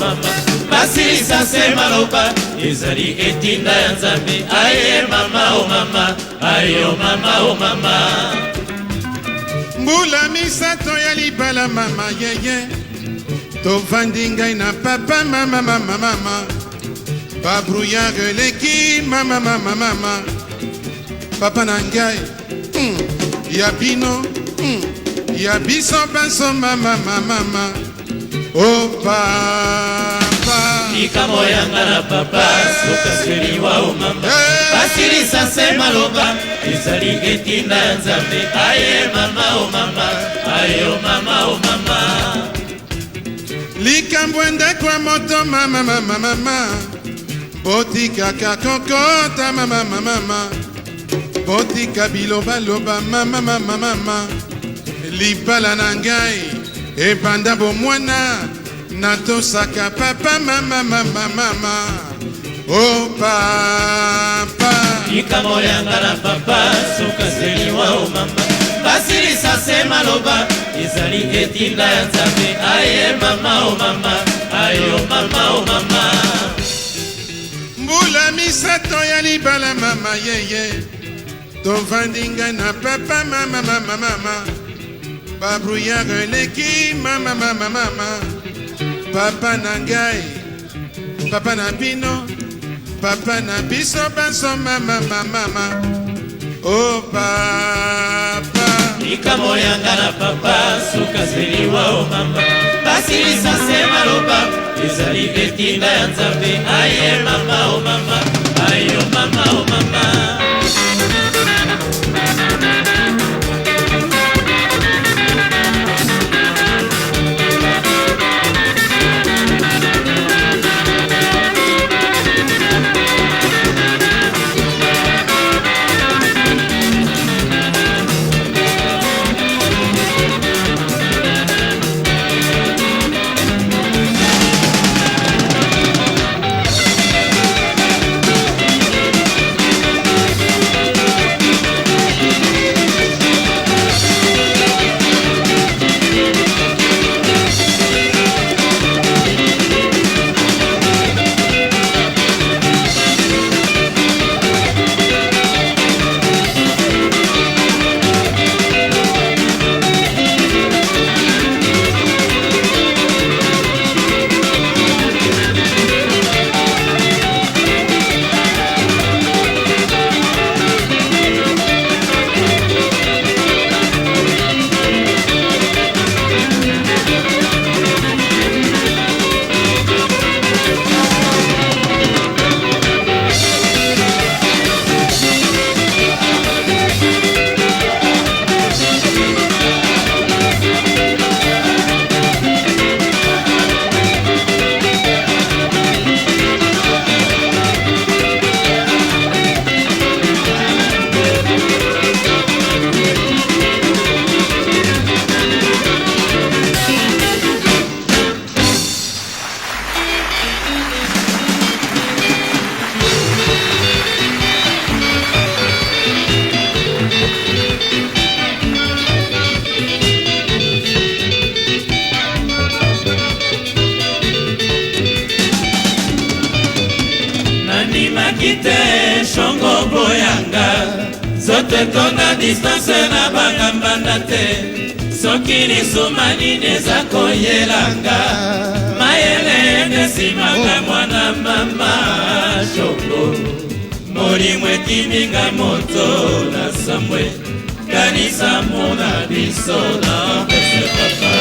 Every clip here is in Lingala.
mama basilisa se maloba ezali etinda ya Nzambe aye mama o mama ayo mama o mama mbula misato ya libala mama yeye tovandi ngai na papa mama mama mama babrouillard leki mama mama mama papa na ngai ya bino ya biso baso mama mama oh papa likamo yanga na papa sokaseliwa o mama basilisa se maloba ezali etinda ya Nzambe aye mama o mama ayo mama o mama likambo ndekwa moto mama mama mama botikaka kokota mama mama botika bilobaloba mama mama mama libala na ngai ebanda bomwana natosaka papa mama mama mama oh papa likamo yanga na papa sokaseliwa o mama basilisa se maloba ezali etinda ya Nzambe aye mama o mama ayo mama o mama mbula misato ya libala mama yeye tovandi ngai na papa mama mama mama babrouillard leki mama mama mama papa na ngai papa na bino papa na biso baso mama mama oh papa likamo yanga na papa sokaseliwa o mama basilisa se maloba ezali etinda ya Nzambe aye mama o mama ayo mama o mama Kite shongo boyanga zote tonda distance na bagambanda te soki lisumani neza koyelanga mayele nesimanga mwana mama shongo molimwe kiminga moto na samwe kanisa mona biso na pese papa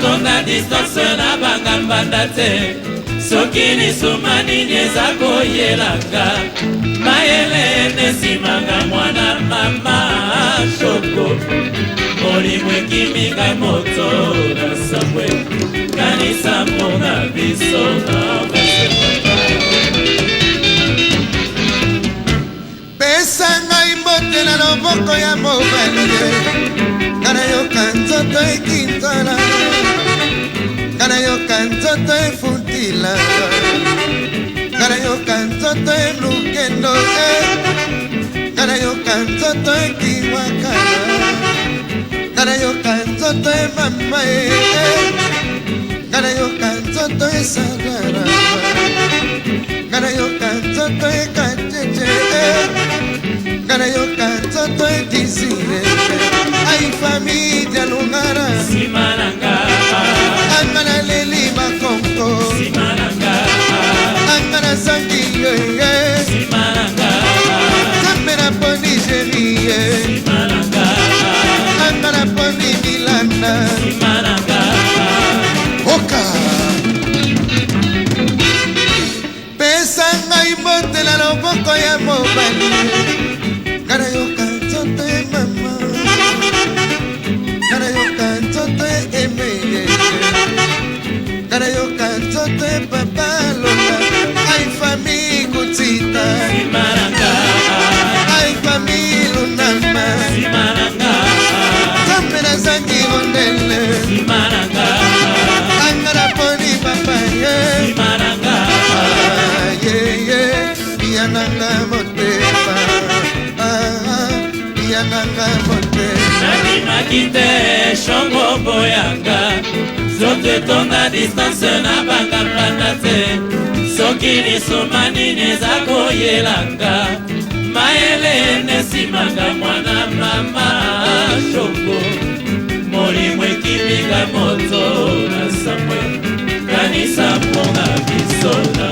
totonda distance na banga mbanda te soki lisuma nini eza koyelanga mayele nesimanga mwana mama shoko molimo ekiminga moto na sambwe kanisa mona biso na pesa ngai mbote na loboko ya mobali kana yoka nzoto ekintala kana yoka nzoto efutila kana yoka nzoto elukendo kana yoka nzoto ekiwakala kana yoka nzoto emama kana yoka nzoto esadara kana yoka nzoto ekatete kana yoka nzoto edisire ai familia lungara simananga angana leli makonko simananga angana sangiye simananga kamera po Nigeria simananga angana po Milanda simananga oka pesa ngai mbote na loboko ya mobali kana yoka nzoto mama kana yoka nzoto emeye kana yoka nzoto papa lola ai fami kutita simananga ai fami lunama simananga kamera zangi ondele simananga angara poni papa simananga ye biananga motema biananga motema nandimaki te shongo boyanga zoto etonda distance na banga mbanda te soki lisuma nini eza koyelanga mayele nesimanga mwana mama shongo molimo ekiminga moto na sambwe kanisa mpona biso na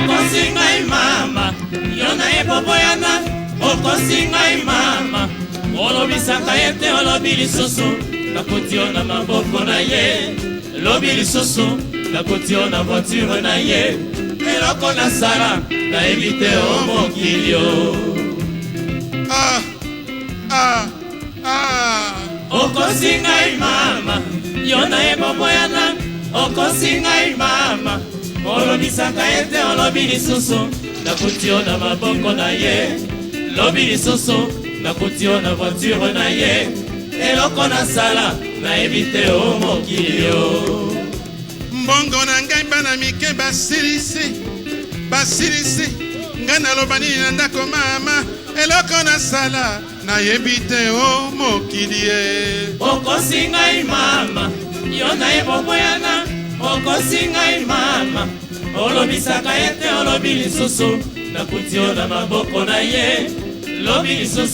okosi ngai mama yo na ye boboyana okosi ngai mama olobisaka ye te olobi lisusu nakoti yo na maboko na ye lobi lisusu nakoti yo na voiture na ye eloko nasala nayebi te o mokili yo okosi ngai mama yo na ye boboyana okosi ngai mama olobisaka ye te olobi lisusu nakoti yo na maboko na ye lobi lisusu nakoti yo na voiture na ye eloko nasala nayebi te o mokili yo mbongo na ngai bana mike basilisi ngai naloba nini na ndako mama eloko nasala nayebi te o mokili ye okosi ngai mama yo na ye boboyana okosi ngai mama olobisaka ye te olobi lisusu nakoti yo na maboko na ye lobi lisusu